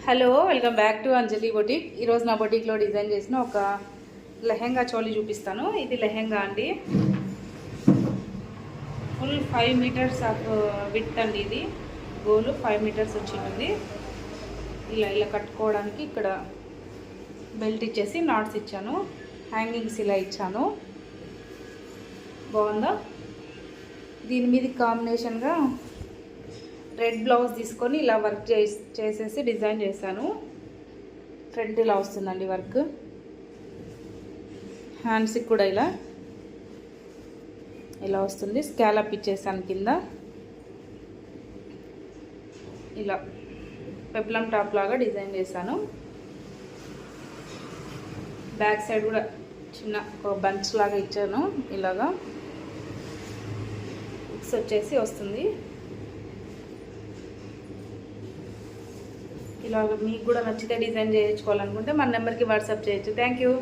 Hello, welcome back to Anjali boutique. ఈరోజు నా బొటిక్లో design చేసిన ఒక లెహెంగా చోలీ చూపిస్తాను. ఇది లెహెంగా అండి, ఫుల్ 5 మీటర్స్ ఆఫ్ విడ్త్ అండి. ఇది గోలు 5 మీటర్స్ వచ్చింది. ఇలా ఇలా కట్టుకోవడానికి ఇక్కడ బెల్ట్ ఇచ్చేసి నాట్స్ ఇచ్చాను, హ్యాంగింగ్స్ ఇలా ఇచ్చాను. బాగుందా? దీని మీద కాంబినేషన్గా రెడ్ బ్లౌజ్ తీసుకొని ఇలా వర్క్ చేసేసి డిజైన్ చేశాను. ఫ్రంట్ ఇలా వస్తుందండి వర్క్, హ్యాండ్స్కి కూడా ఇలా వస్తుంది. స్కాలప్ ఇచ్చేసాను కింద, ఇలా పెప్లం టాప్ లాగా డిజైన్ చేశాను. బ్యాక్ సైడ్ కూడా చిన్న ఒక బంచ్ లాగా ఇచ్చాను. ఇలాగా బుక్స్ వచ్చేసి వస్తుంది. ఇలాగ మీకు కూడా నచ్చితే డిజైన్ చేయించుకోవాలనుకుంటే మన నెంబర్కి వాట్సాప్ చేయొచ్చు. Thank you.